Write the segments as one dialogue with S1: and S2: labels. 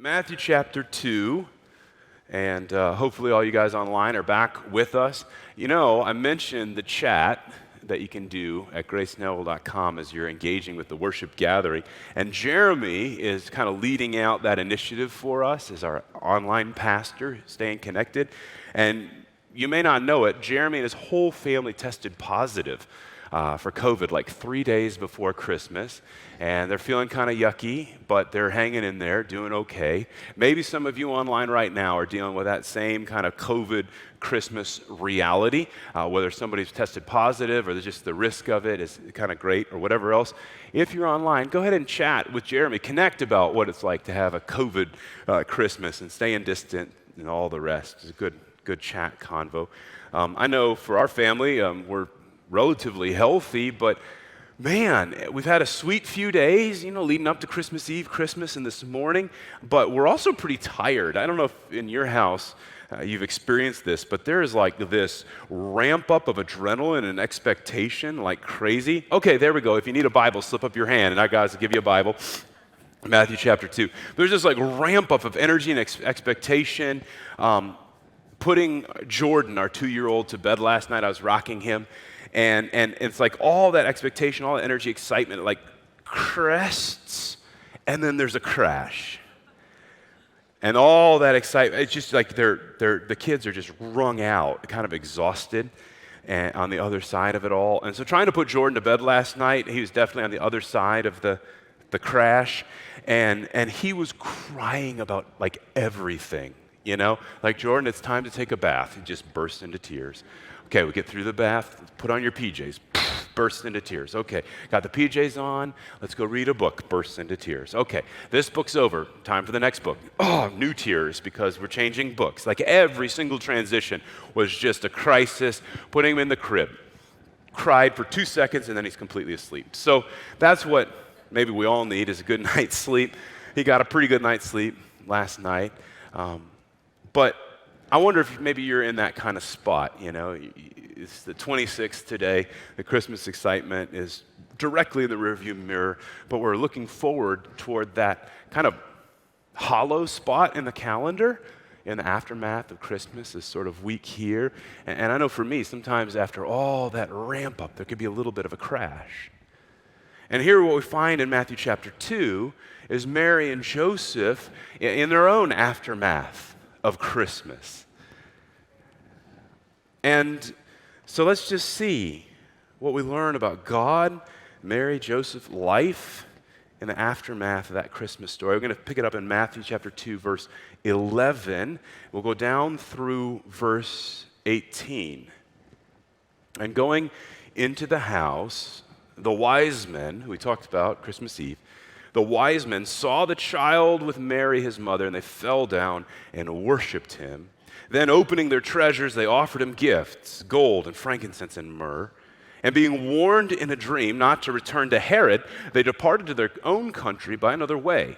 S1: Matthew chapter 2, and hopefully all you guys online are back with us. You know, I mentioned the chat that you can do at gracesnellville.com as you're engaging with the worship gathering. And Jeremy is kind of leading out that initiative for us as our online pastor, staying connected. And you may not know it, Jeremy and his whole family tested positive for COVID like 3 days before Christmas. And they're feeling kind of yucky, but they're hanging in there, doing okay. Maybe some of you online right now are dealing with that same kind of COVID Christmas reality, whether somebody's tested positive or just the risk of it is kind of great or whatever else. If you're online, go ahead and chat with Jeremy. Connect about what it's like to have a COVID Christmas and staying distant and all the rest. It's a good chat convo. I know for our family, we're relatively healthy, but man, we've had a sweet few days, leading up to Christmas Eve, Christmas, and this morning, but we're also pretty tired. I don't know if in your house you've experienced this, but there is like this ramp up of adrenaline and expectation like crazy. Okay, there we go. If you need a Bible, slip up your hand, and I guys will give you a Bible. Matthew chapter 2. There's this like ramp up of energy and expectation. Putting Jordan, our 2-year-old, to bed last night, I was rocking him. And it's like all that expectation, all that energy, excitement, it like crests, and then there's a crash. And all that excitement, it's just like the kids are just wrung out, kind of exhausted and on the other side of it all. And so trying to put Jordan to bed last night, he was definitely on the other side of the crash. And he was crying about like everything, Like, Jordan, it's time to take a bath. He just burst into tears. Okay, we get through the bath, put on your PJs, bursts into tears. Okay, got the PJs on, let's go read a book, bursts into tears. Okay, this book's over, time for the next book. Oh, new tears because we're changing books. Like every single transition was just a crisis, putting him in the crib. Cried for 2 seconds and then he's completely asleep. So that's what maybe we all need is a good night's sleep. He got a pretty good night's sleep last night. But I wonder if maybe you're in that kind of spot, It's the 26th today. The Christmas excitement is directly in the rearview mirror, but we're looking forward toward that kind of hollow spot in the calendar in the aftermath of Christmas, this sort of week here. And I know for me, sometimes after all that ramp up, there could be a little bit of a crash. And here what we find in Matthew chapter 2 is Mary and Joseph in their own aftermath of Christmas. And so let's just see what we learn about God, Mary, Joseph, life in the aftermath of that Christmas story. We're going to pick it up in Matthew chapter 2, verse 11. We'll go down through verse 18. And going into the house, the wise men, who we talked about Christmas Eve, the wise men saw the child with Mary, his mother, and they fell down and worshiped him. Then, opening their treasures, they offered him gifts, gold and frankincense and myrrh. And being warned in a dream not to return to Herod, they departed to their own country by another way.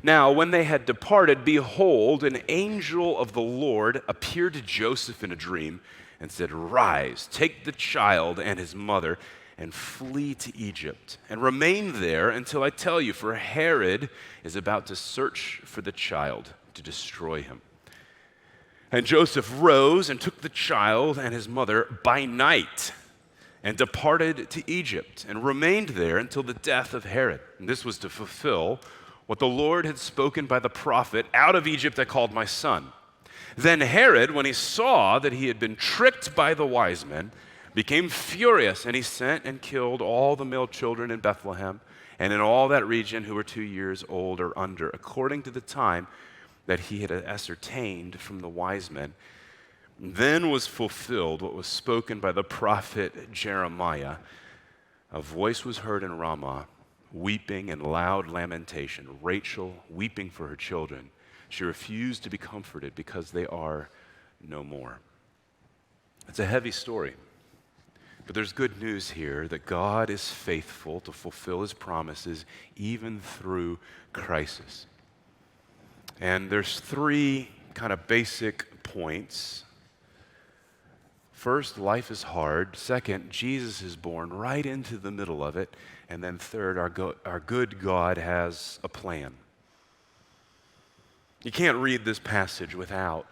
S1: Now, when they had departed, behold, an angel of the Lord appeared to Joseph in a dream and said, "Rise, take the child and his mother, and flee to Egypt, and remain there until I tell you, for Herod is about to search for the child to destroy him." And Joseph rose and took the child and his mother by night and departed to Egypt and remained there until the death of Herod. And this was to fulfill what the Lord had spoken by the prophet, "Out of Egypt I called my son." Then Herod, when he saw that he had been tricked by the wise men, became furious, and he sent and killed all the male children in Bethlehem and in all that region who were 2 years old or under, according to the time that he had ascertained from the wise men. Then was fulfilled what was spoken by the prophet Jeremiah. A voice was heard in Ramah, weeping and loud lamentation, Rachel weeping for her children. She refused to be comforted because they are no more. It's a heavy story, but there's good news here that God is faithful to fulfill his promises even through crisis. And there's 3 kind of basic points. First, life is hard. Second, Jesus is born right into the middle of it. And then third, our good God has a plan. You can't read this passage without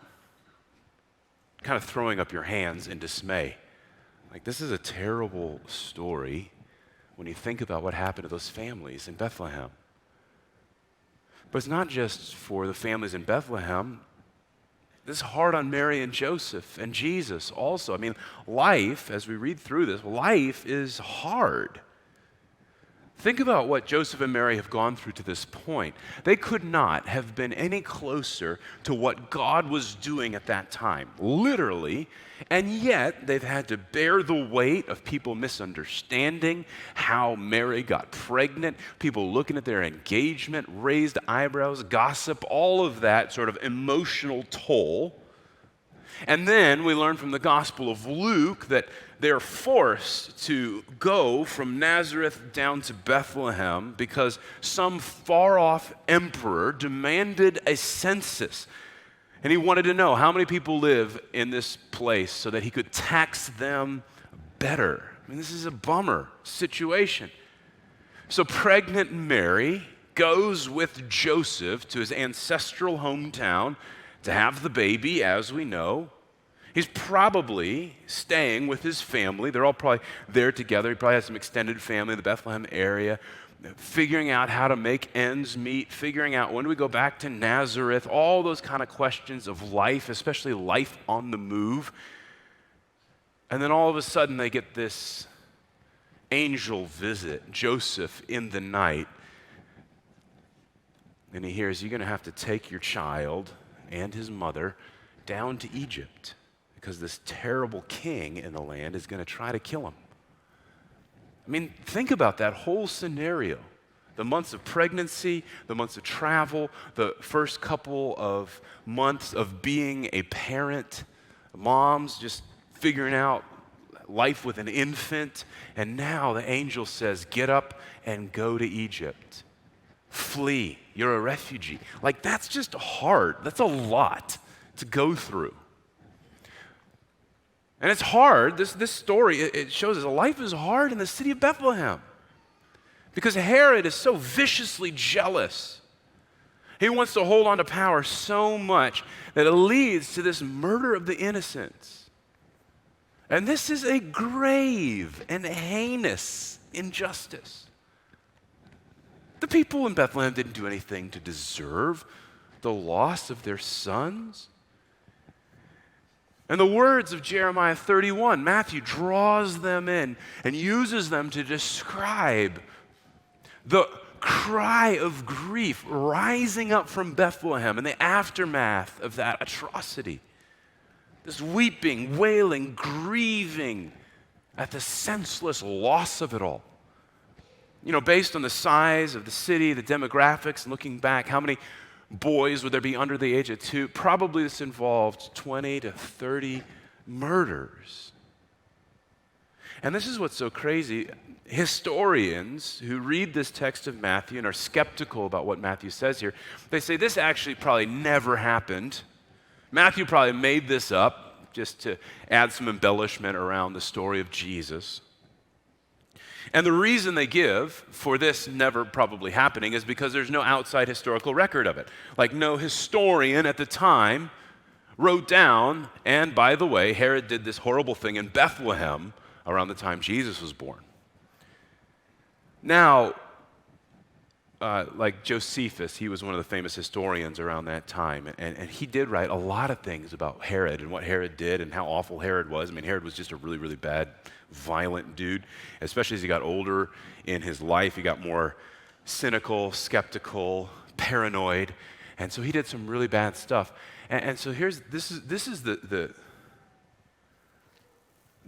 S1: kind of throwing up your hands in dismay. Like, this is a terrible story when you think about what happened to those families in Bethlehem. But it's not just for the families in Bethlehem. This is hard on Mary and Joseph and Jesus also. I mean, life, as we read through this, life is hard. Think about what Joseph and Mary have gone through to this point. They could not have been any closer to what God was doing at that time, literally, and yet they've had to bear the weight of people misunderstanding how Mary got pregnant, people looking at their engagement, raised eyebrows, gossip, all of that sort of emotional toll. And then we learn from the Gospel of Luke that they're forced to go from Nazareth down to Bethlehem because some far-off emperor demanded a census. And he wanted to know how many people live in this place so that he could tax them better. I mean, this is a bummer situation. So pregnant Mary goes with Joseph to his ancestral hometown to have the baby, as we know. He's probably staying with his family. They're all probably there together. He probably has some extended family in the Bethlehem area, figuring out how to make ends meet, figuring out when do we go back to Nazareth, all those kind of questions of life, especially life on the move. And then all of a sudden they get this angel visit, Joseph in the night. And he hears, you're going to have to take your child and his mother down to Egypt because this terrible king in the land is going to try to kill him. I mean, think about that whole scenario. The months of pregnancy, the months of travel, the first couple of months of being a parent, moms just figuring out life with an infant, and now the angel says, get up and go to Egypt. Flee. You're a refugee. Like, that's just hard. That's a lot to go through. And it's hard. This story, it shows us life is hard in the city of Bethlehem because Herod is so viciously jealous. He wants to hold on to power so much that it leads to this murder of the innocents. And this is a grave and heinous injustice. The people in Bethlehem didn't do anything to deserve the loss of their sons. And the words of Jeremiah 31, Matthew draws them in and uses them to describe the cry of grief rising up from Bethlehem in the aftermath of that atrocity. This weeping, wailing, grieving at the senseless loss of it all. You know, based on the size of the city, the demographics, and looking back, how many boys would there be under the age of 2? Probably this involved 20 to 30 murders. And this is what's so crazy. Historians who read this text of Matthew and are skeptical about what Matthew says here, they say this actually probably never happened. Matthew probably made this up just to add some embellishment around the story of Jesus. And the reason they give for this never probably happening is because there's no outside historical record of it. Like, no historian at the time wrote down, and by the way, Herod did this horrible thing in Bethlehem around the time Jesus was born. Now, like Josephus, he was one of the famous historians around that time, and he did write a lot of things about Herod and what Herod did and how awful Herod was. I mean, Herod was just a really, really bad, violent dude, especially as he got older in his life. He got more cynical, skeptical, paranoid, and so he did some really bad stuff. And so this is the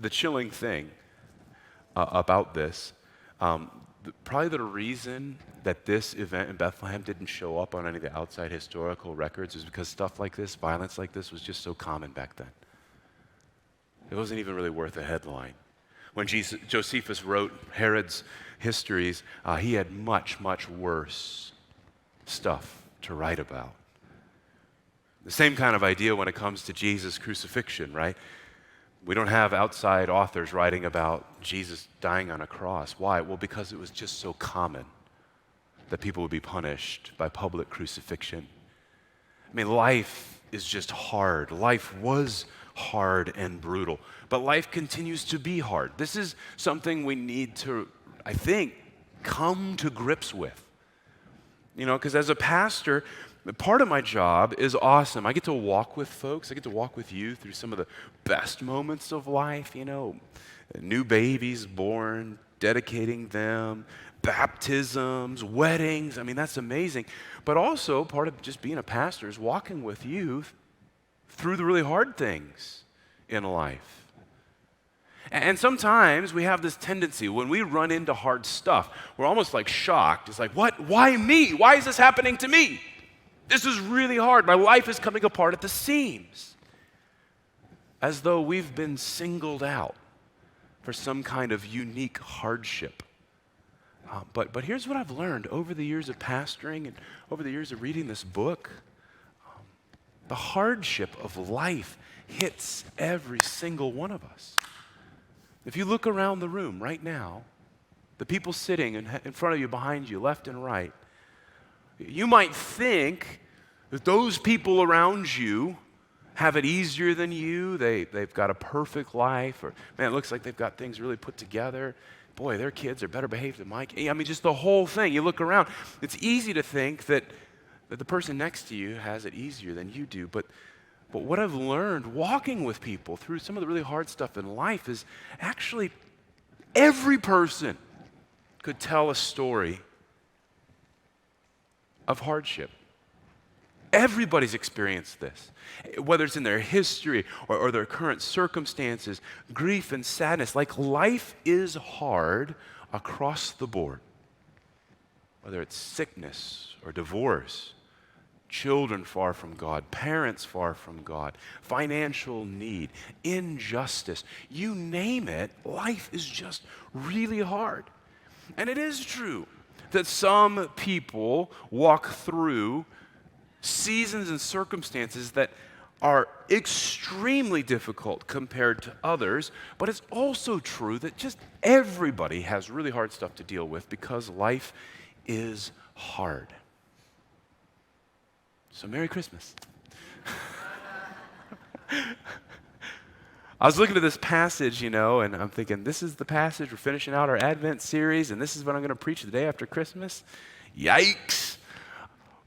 S1: chilling thing about this. Probably the reason that this event in Bethlehem didn't show up on any of the outside historical records is because stuff like this, violence like this, was just so common back then. It wasn't even really worth a headline. When Josephus wrote Herod's histories, he had much, much worse stuff to write about. The same kind of idea when it comes to Jesus' crucifixion, right? We don't have outside authors writing about Jesus dying on a cross. Why? Well, because it was just so common that people would be punished by public crucifixion. I mean, life is just hard. Life was hard and brutal, but life continues to be hard. This is something we need to, I think, come to grips with. You know, because as a pastor, part of my job is awesome. I get to walk with folks. I get to walk with you through some of the best moments of life, you know, new babies born, dedicating them, baptisms, weddings. I mean, that's amazing. But also, part of just being a pastor is walking with you through the really hard things in life. And sometimes we have this tendency, when we run into hard stuff, we're almost like shocked. It's like, what? Why me? Why is this happening to me? This is really hard. My life is coming apart at the seams. As though we've been singled out for some kind of unique hardship. But here's what I've learned over the years of pastoring and over the years of reading this book. The hardship of life hits every single one of us. If you look around the room right now, the people sitting in front of you, behind you, left and right, you might think that those people around you have it easier than you. They've got a perfect life, or man, it looks like they've got things really put together. Boy, their kids are better behaved than my kids. I mean, just the whole thing. You look around, it's easy to think that the person next to you has it easier than you do, but what I've learned walking with people through some of the really hard stuff in life is actually every person could tell a story of hardship. Everybody's experienced this, whether it's in their history or their current circumstances, grief and sadness. Like, life is hard across the board, whether it's sickness or divorce, children far from God, parents far from God, financial need, injustice, you name it, life is just really hard. And it is true that some people walk through seasons and circumstances that are extremely difficult compared to others, but it's also true that just everybody has really hard stuff to deal with because life is hard. So Merry Christmas. I was looking at this passage, you know, and I'm thinking, this is the passage. We're finishing out our Advent series, and this is what I'm going to preach the day after Christmas. Yikes.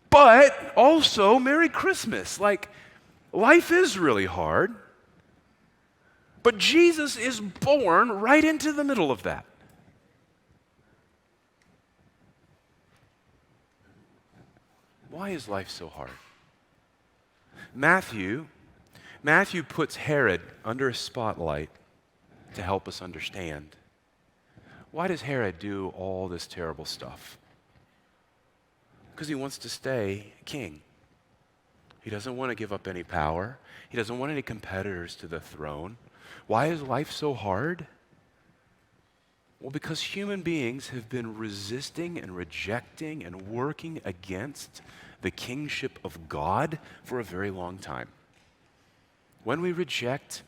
S1: But also, Merry Christmas. Like, life is really hard, but Jesus is born right into the middle of that. Why is life so hard? Matthew puts Herod under a spotlight to help us understand. Why does Herod do all this terrible stuff? Because he wants to stay king. He doesn't want to give up any power. He doesn't want any competitors to the throne. Why is life so hard? Well, because human beings have been resisting and rejecting and working against the kingship of God for a very long time. When we reject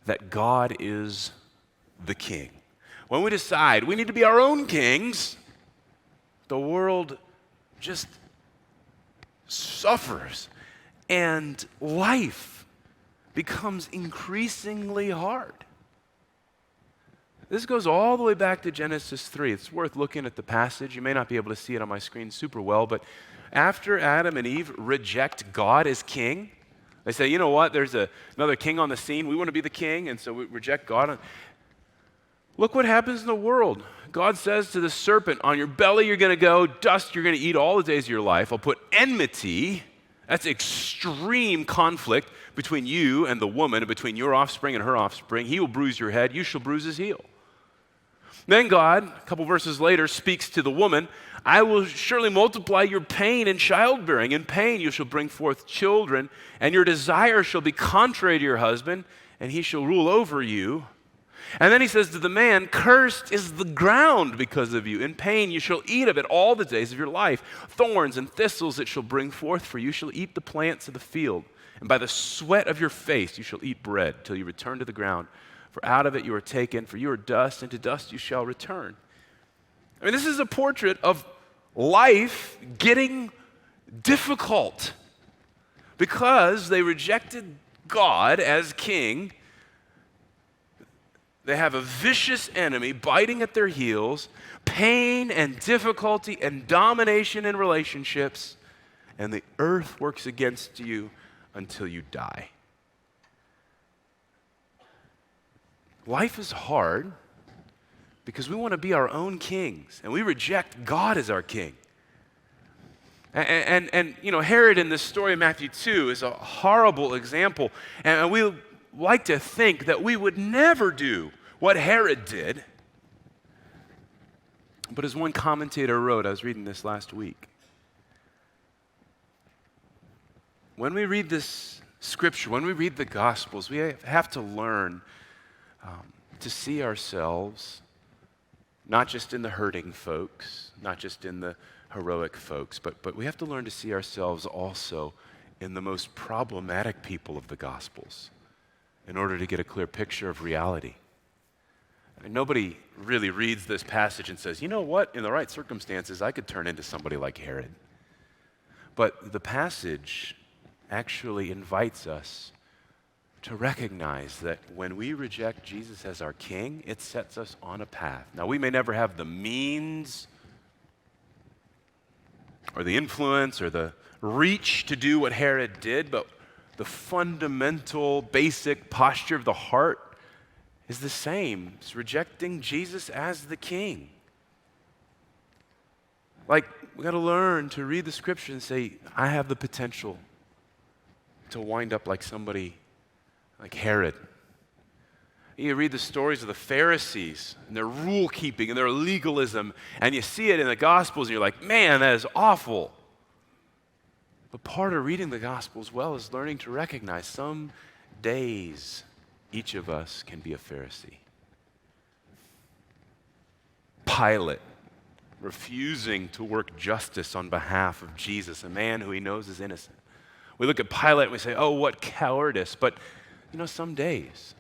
S1: that God is the king, when we decide we need to be our own kings, the world just suffers and life becomes increasingly hard. This goes all the way back to Genesis 3. It's worth looking at the passage. You may not be able to see it on my screen super well, but after Adam and Eve reject God as king, they say, you know what, there's another king on the scene. We want to be the king, and so we reject God. Look what happens in the world. God says to the serpent, on your belly you're going to go, dust you're going to eat all the days of your life. I'll put enmity, that's extreme conflict between you and the woman, and between your offspring and her offspring. He will bruise your head, you shall bruise his heel. Then God, a couple verses later, speaks to the woman, I will surely multiply your pain in childbearing. In pain you shall bring forth children, and your desire shall be contrary to your husband, and he shall rule over you. And then he says to the man, cursed is the ground because of you. In pain you shall eat of it all the days of your life. Thorns and thistles it shall bring forth, for you shall eat the plants of the field. And by the sweat of your face you shall eat bread till you return to the ground. For out of it you are taken, for you are dust, and to dust you shall return. I mean, this is a portrait of life getting difficult Because they rejected God as king, they have a vicious enemy biting at their heels, pain and difficulty and domination in relationships, and the earth works against you until you die. Life is hard because we want to be our own kings, and we reject God as our king. And you know, Herod in this story of Matthew 2 is a horrible example, and we like to think that we would never do what Herod did. But as one commentator wrote, I was reading this last week, when we read this scripture, when we read the Gospels, we have to learn to see ourselves not just in the hurting folks, not just in the heroic folks, but we have to learn to see ourselves also in the most problematic people of the Gospels in order to get a clear picture of reality. I mean, nobody really reads this passage and says, you know what, in the right circumstances, I could turn into somebody like Herod. But the passage actually invites us to recognize that when we reject Jesus as our king, it sets us on a path. Now, we may never have the means or the influence or the reach to do what Herod did, but the fundamental, basic posture of the heart is the same. It's rejecting Jesus as the king. Like, we got to learn to read the scripture and say, I have the potential to wind up like somebody like Herod. You read the stories of the Pharisees and their rule keeping and their legalism, and you see it in the Gospels, and you're like, man, that is awful. But part of reading the Gospels well is learning to recognize some days each of us can be a Pharisee. Pilate refusing to work justice on behalf of Jesus, a man who he knows is innocent. We look at Pilate and we say, oh, what cowardice. But, you know, some days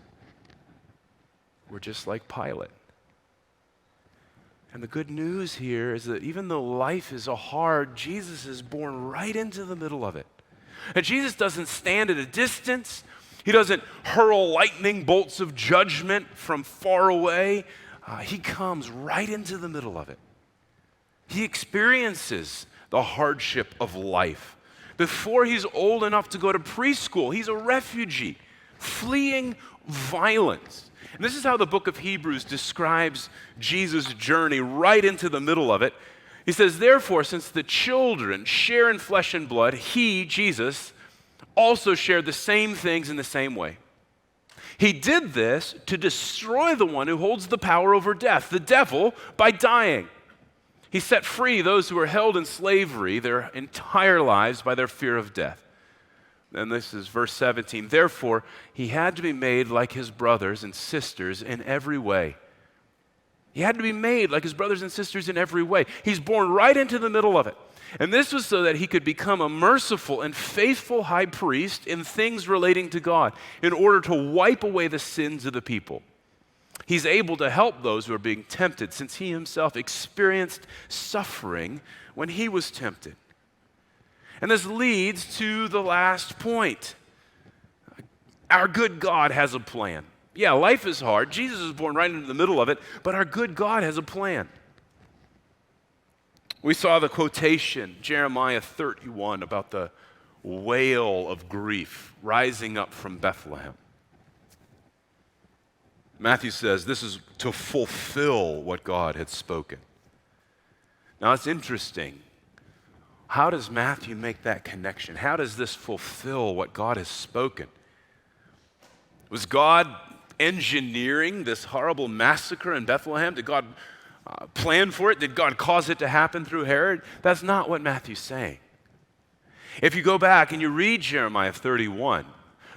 S1: we're just like Pilate. And the good news here is that even though life is hard, Jesus is born right into the middle of it. And Jesus doesn't stand at a distance. He doesn't hurl lightning bolts of judgment from far away. He comes right into the middle of it. He experiences the hardship of life. Before he's old enough to go to preschool, he's a refugee, fleeing violence. And this is how the book of Hebrews describes Jesus' journey right into the middle of it. He says, therefore, since the children share in flesh and blood, he, Jesus, also shared the same things in the same way. He did this to destroy the one who holds the power over death, the devil, by dying. He set free those who were held in slavery their entire lives by their fear of death. And this is verse 17. Therefore, he had to be made like his brothers and sisters in every way. He had to be made like his brothers and sisters in every way. He's born right into the middle of it. And this was so that he could become a merciful and faithful high priest in things relating to God, in order to wipe away the sins of the people. He's able to help those who are being tempted, since he himself experienced suffering when he was tempted. And this leads to the last point. Our good God has a plan. Yeah, life is hard. Jesus is born right into the middle of it, but our good God has a plan. We saw the quotation, Jeremiah 31, about the wail of grief rising up from Bethlehem. Matthew says this is to fulfill what God had spoken. Now it's interesting. How does Matthew make that connection? How does this fulfill what God has spoken? Was God engineering this horrible massacre in Bethlehem? Did God plan for it? Did God cause it to happen through Herod? That's not what Matthew's saying. If you go back and you read Jeremiah 31,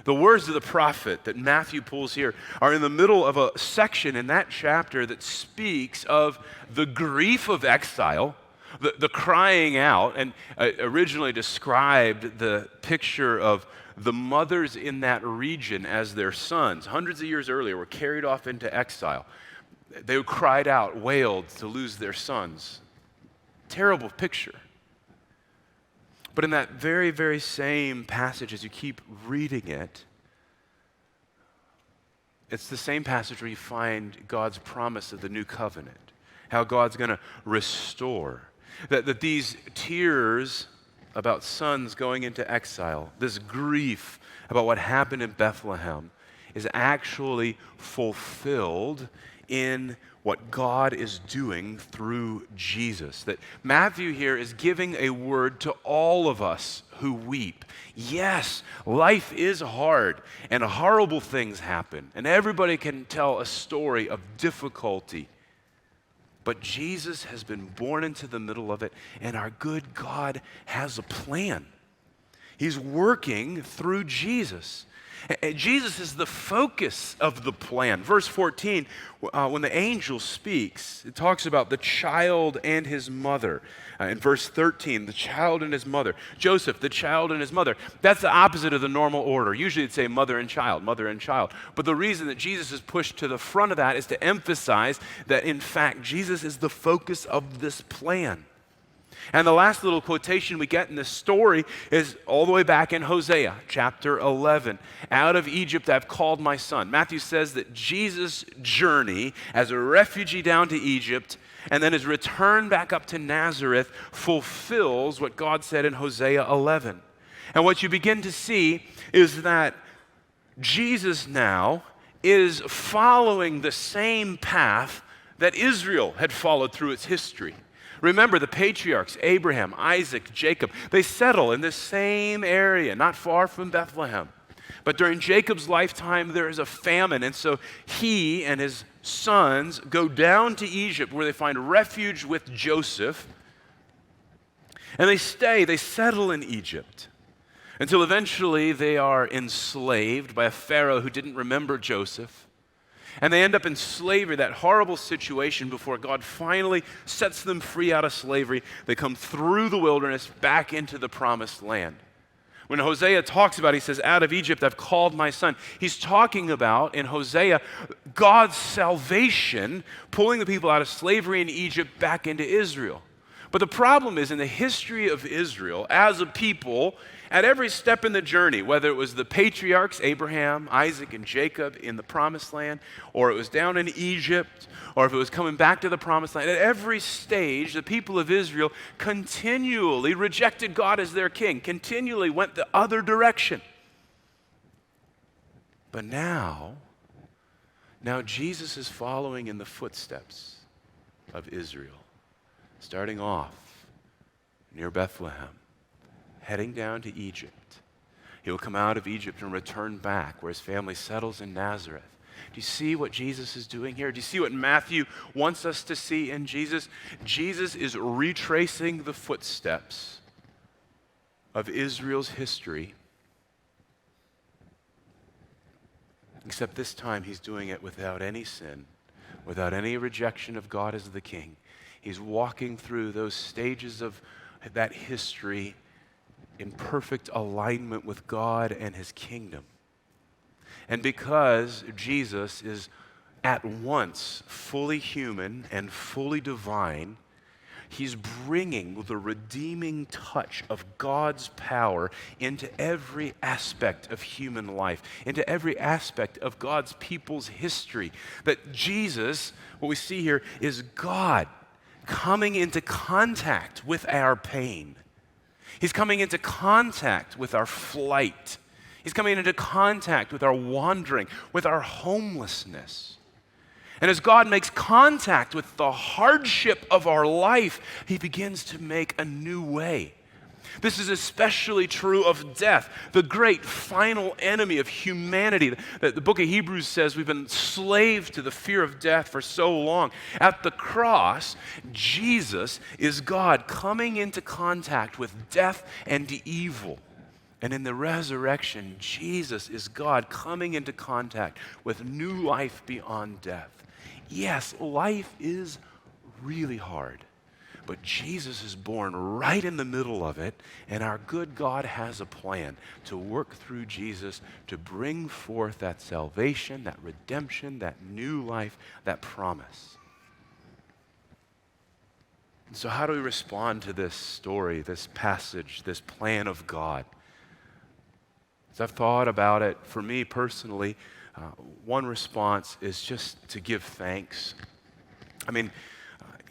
S1: the words of the prophet that Matthew pulls here are in the middle of a section in that chapter that speaks of the grief of exile, the crying out, and originally described the picture of the mothers in that region as their sons, hundreds of years earlier, were carried off into exile. They cried out, wailed to lose their sons. Terrible picture. But in that very, very same passage, as you keep reading it, it's the same passage where you find God's promise of the new covenant, how God's going to restore. That these tears about sons going into exile, this grief about what happened in Bethlehem, is actually fulfilled in what God is doing through Jesus. That Matthew here is giving a word to all of us who weep. Yes, life is hard and horrible things happen, and everybody can tell a story of difficulty. But Jesus has been born into the middle of it, and our good God has a plan. He's working through Jesus. Jesus is the focus of the plan. Verse 14, when the angel speaks, it talks about the child and his mother. In verse 13, the child and his mother. Joseph, the child and his mother. That's the opposite of the normal order. Usually it'd say mother and child, mother and child. But the reason that Jesus is pushed to the front of that is to emphasize that, in fact, Jesus is the focus of this plan. And the last little quotation we get in this story is all the way back in Hosea, chapter 11. Out of Egypt I've called my son. Matthew says that Jesus' journey as a refugee down to Egypt and then his return back up to Nazareth fulfills what God said in Hosea 11. And what you begin to see is that Jesus now is following the same path that Israel had followed through its history. Remember, the patriarchs, Abraham, Isaac, Jacob, they settle in this same area, not far from Bethlehem. But during Jacob's lifetime, there is a famine, and so he and his sons go down to Egypt where they find refuge with Joseph, and they settle in Egypt until eventually they are enslaved by a Pharaoh who didn't remember Joseph. And they end up in slavery, that horrible situation, before God finally sets them free out of slavery. They come through the wilderness back into the promised land. When Hosea talks about, he says, out of Egypt I've called my son. He's talking about, in Hosea, God's salvation, pulling the people out of slavery in Egypt back into Israel. But the problem is, in the history of Israel, as a people, at every step in the journey, whether it was the patriarchs, Abraham, Isaac, and Jacob in the promised land, or it was down in Egypt, or if it was coming back to the promised land, at every stage, the people of Israel continually rejected God as their king, continually went the other direction. But now Jesus is following in the footsteps of Israel, starting off near Bethlehem, heading down to Egypt. He will come out of Egypt and return back where his family settles in Nazareth. Do you see what Jesus is doing here? Do you see what Matthew wants us to see in Jesus? Jesus is retracing the footsteps of Israel's history, except this time he's doing it without any sin, without any rejection of God as the king. He's walking through those stages of that history in perfect alignment with God and his kingdom. And because Jesus is at once fully human and fully divine, he's bringing the redeeming touch of God's power into every aspect of human life, into every aspect of God's people's history. That Jesus, what we see here, is God coming into contact with our pain. He's coming into contact with our flight. He's coming into contact with our wandering, with our homelessness. And as God makes contact with the hardship of our life, he begins to make a new way. This is especially true of death, the great final enemy of humanity. The book of Hebrews says we've been slaves to the fear of death for so long. At the cross, Jesus is God coming into contact with death and evil. And in the resurrection, Jesus is God coming into contact with new life beyond death. Yes, life is really hard. But Jesus is born right in the middle of it, and our good God has a plan to work through Jesus to bring forth that salvation, that redemption, that new life, that promise. So how do we respond to this story, this passage, this plan of God? As I've thought about it, for me personally, one response is just to give thanks. I mean,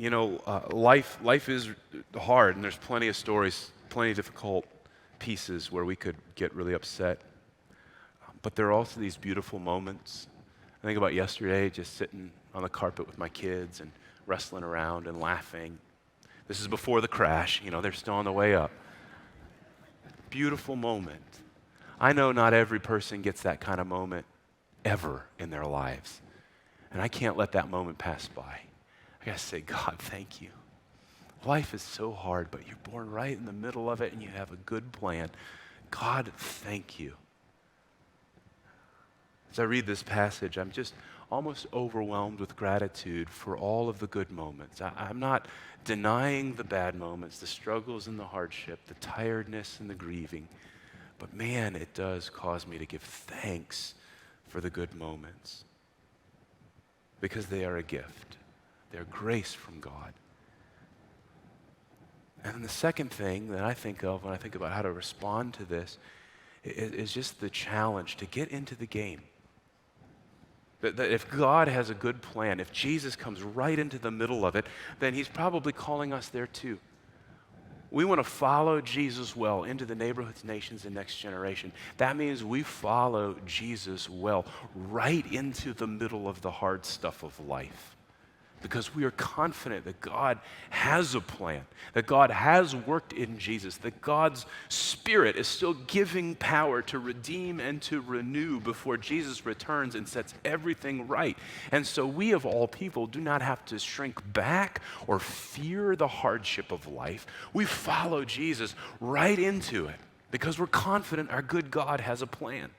S1: life is hard, and there's plenty of stories, plenty of difficult pieces where we could get really upset. But there are also these beautiful moments. I think about yesterday, just sitting on the carpet with my kids and wrestling around and laughing. This is before the crash, they're still on the way up. Beautiful moment. I know not every person gets that kind of moment ever in their lives. And I can't let that moment pass by. I gotta say, God, thank you. Life is so hard, but you're born right in the middle of it and you have a good plan. God, thank you. As I read this passage, I'm just almost overwhelmed with gratitude for all of the good moments. I'm not denying the bad moments, the struggles and the hardship, the tiredness and the grieving. But man, it does cause me to give thanks for the good moments because they are a gift. They're grace from God. And the second thing that I think of when I think about how to respond to this is just the challenge to get into the game. That if God has a good plan, if Jesus comes right into the middle of it, then he's probably calling us there too. We want to follow Jesus well into the neighborhoods, nations, and next generation. That means we follow Jesus well right into the middle of the hard stuff of life. Because we are confident that God has a plan, that God has worked in Jesus, that God's Spirit is still giving power to redeem and to renew before Jesus returns and sets everything right. And so we of all people do not have to shrink back or fear the hardship of life. We follow Jesus right into it because we're confident our good God has a plan.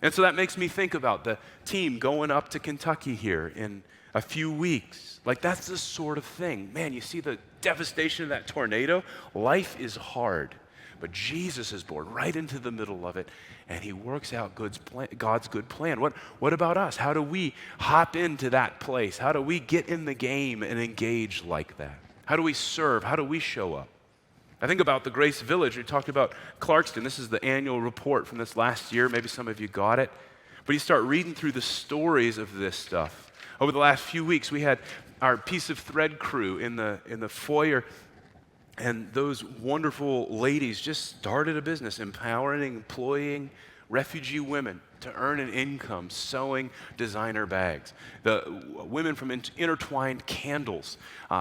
S1: And so that makes me think about the team going up to Kentucky here in a few weeks. Like, that's the sort of thing. Man, you see the devastation of that tornado? Life is hard, but Jesus is born right into the middle of it, and he works out God's good plan. What about us? How do we hop into that place? How do we get in the game and engage like that? How do we serve? How do we show up? I think about the Grace Village. We talked about Clarkston. This is the annual report from this last year. Maybe some of you got it. But you start reading through the stories of this stuff. Over the last few weeks, we had our piece of thread crew in the foyer, and those wonderful ladies just started a business empowering and employing refugee women to earn an income sewing designer bags. The women from Intertwined Candles,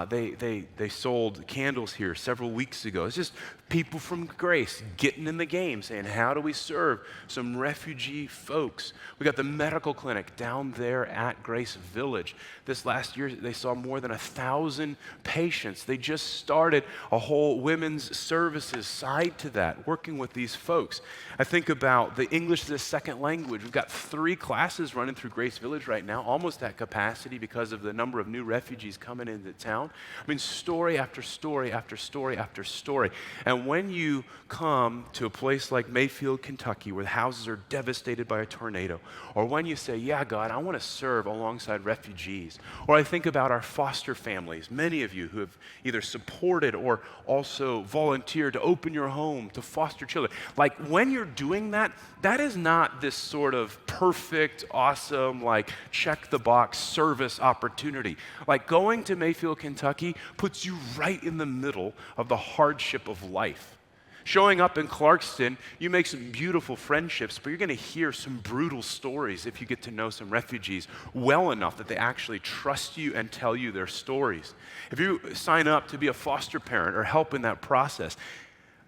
S1: they sold candles here several weeks ago. It's just people from Grace getting in the game, saying, how do we serve some refugee folks? We got the medical clinic down there at Grace Village. This last year, they saw more than 1,000 patients. They just started a whole women's services side to that, working with these folks. I think about the English as a second language. We've got 3 classes running through Grace Village right now, almost at capacity because of the number of new refugees coming into town. I mean, story after story after story after story. And when you come to a place like Mayfield, Kentucky, where the houses are devastated by a tornado, or when you say, yeah, God, I want to serve alongside refugees, or I think about our foster families, many of you who have either supported or also volunteered to open your home to foster children. Like, when you're doing that, that is not this sort of perfect, awesome, like check the box service opportunity. Like, going to Mayfield, Kentucky puts you right in the middle of the hardship of life. Showing up in Clarkston, you make some beautiful friendships, but you're going to hear some brutal stories if you get to know some refugees well enough that they actually trust you and tell you their stories. If you sign up to be a foster parent or help in that process,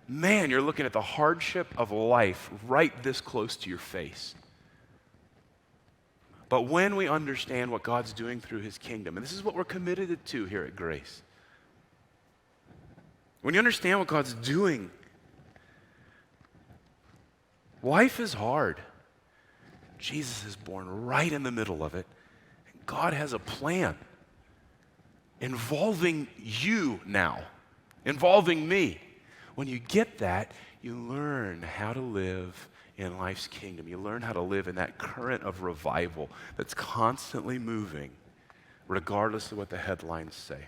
S1: man, you're looking at the hardship of life right this close to your face. But when we understand what God's doing through his kingdom, and this is what we're committed to here at Grace, when you understand what God's doing, life is hard. Jesus is born right in the middle of it. God has a plan involving you now, involving me. When you get that, you learn how to live in life's kingdom. You learn how to live in that current of revival that's constantly moving, regardless of what the headlines say.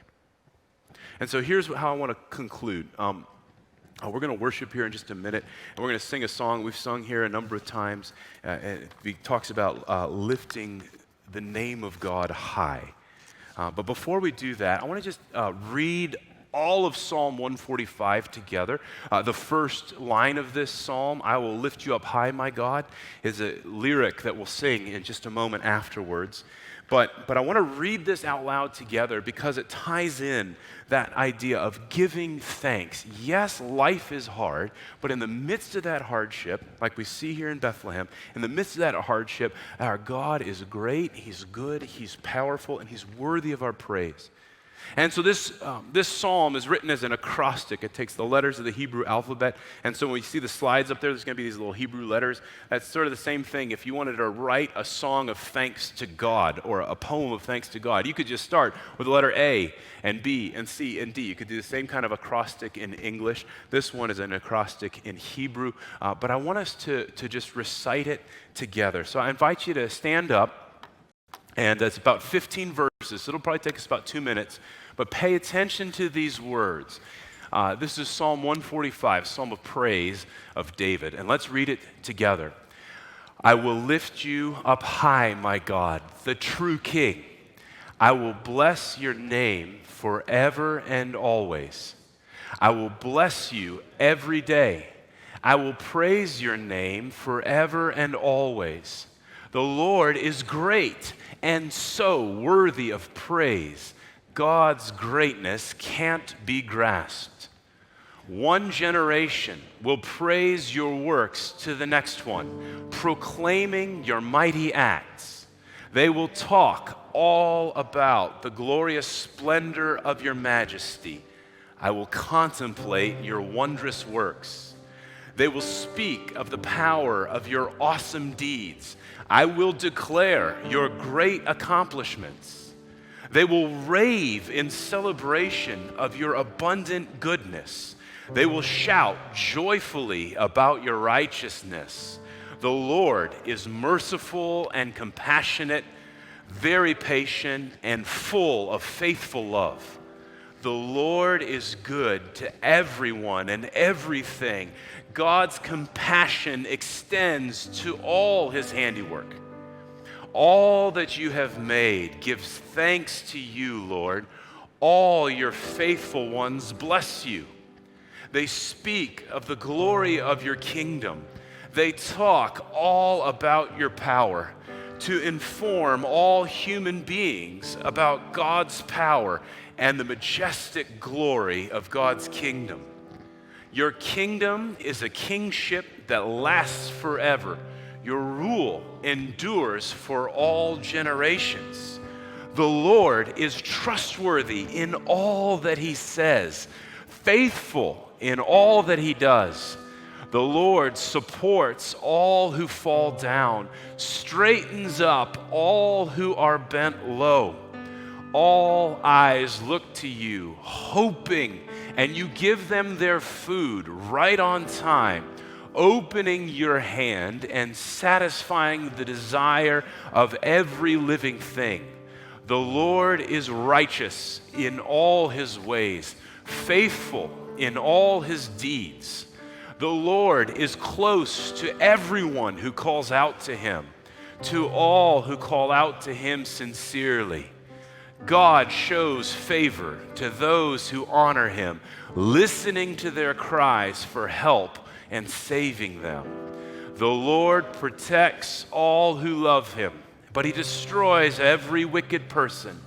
S1: And so here's how I want to conclude. We're going to worship here in just a minute, and we're going to sing a song we've sung here a number of times. It talks about lifting the name of God high. But before we do that, I want to just read all of Psalm 145 together. The first line of this psalm, "I will lift you up high, my God," is a lyric that we'll sing in just a moment afterwards. But I want to read this out loud together because it ties in that idea of giving thanks. Yes, life is hard, but in the midst of that hardship, like we see here in Bethlehem, in the midst of that hardship, our God is great, He's good, He's powerful, and He's worthy of our praise. And so this psalm is written as an acrostic. It takes the letters of the Hebrew alphabet. And so when you see the slides up there, there's going to be these little Hebrew letters. That's sort of the same thing. If you wanted to write a song of thanks to God or a poem of thanks to God, you could just start with the letter A and B and C and D. You could do the same kind of acrostic in English. This one is an acrostic in Hebrew. But I want us to just recite it together. So I invite you to stand up. And it's about 15 verses, so it'll probably take us about 2 minutes. But pay attention to these words. This is Psalm 145, Psalm of praise of David. And let's read it together. "I will lift you up high, my God, the true King. I will bless your name forever and always. I will bless you every day. I will praise your name forever and always. The Lord is great and so worthy of praise. God's greatness can't be grasped. One generation will praise your works to the next one, proclaiming your mighty acts. They will talk all about the glorious splendor of your majesty. I will contemplate your wondrous works. They will speak of the power of your awesome deeds. I will declare your great accomplishments. They will rave in celebration of your abundant goodness. They will shout joyfully about your righteousness. The Lord is merciful and compassionate, very patient and full of faithful love. The Lord is good to everyone and everything. God's compassion extends to all His handiwork. All that you have made gives thanks to you, Lord. All your faithful ones bless you. They speak of the glory of your kingdom. They talk all about your power to inform all human beings about God's power and the majestic glory of God's kingdom. Your kingdom is a kingship that lasts forever. Your rule endures for all generations. The Lord is trustworthy in all that He says, faithful in all that He does. The Lord supports all who fall down, straightens up all who are bent low. All eyes look to you, hoping, and you give them their food right on time, opening your hand and satisfying the desire of every living thing. The Lord is righteous in all His ways, faithful in all His deeds. The Lord is close to everyone who calls out to Him, to all who call out to Him sincerely. God shows favor to those who honor Him, listening to their cries for help and saving them. The Lord protects all who love Him, but He destroys every wicked person.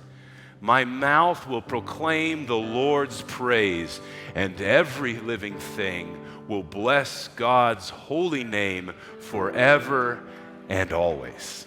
S1: My mouth will proclaim the Lord's praise, and every living thing will bless God's holy name forever and always.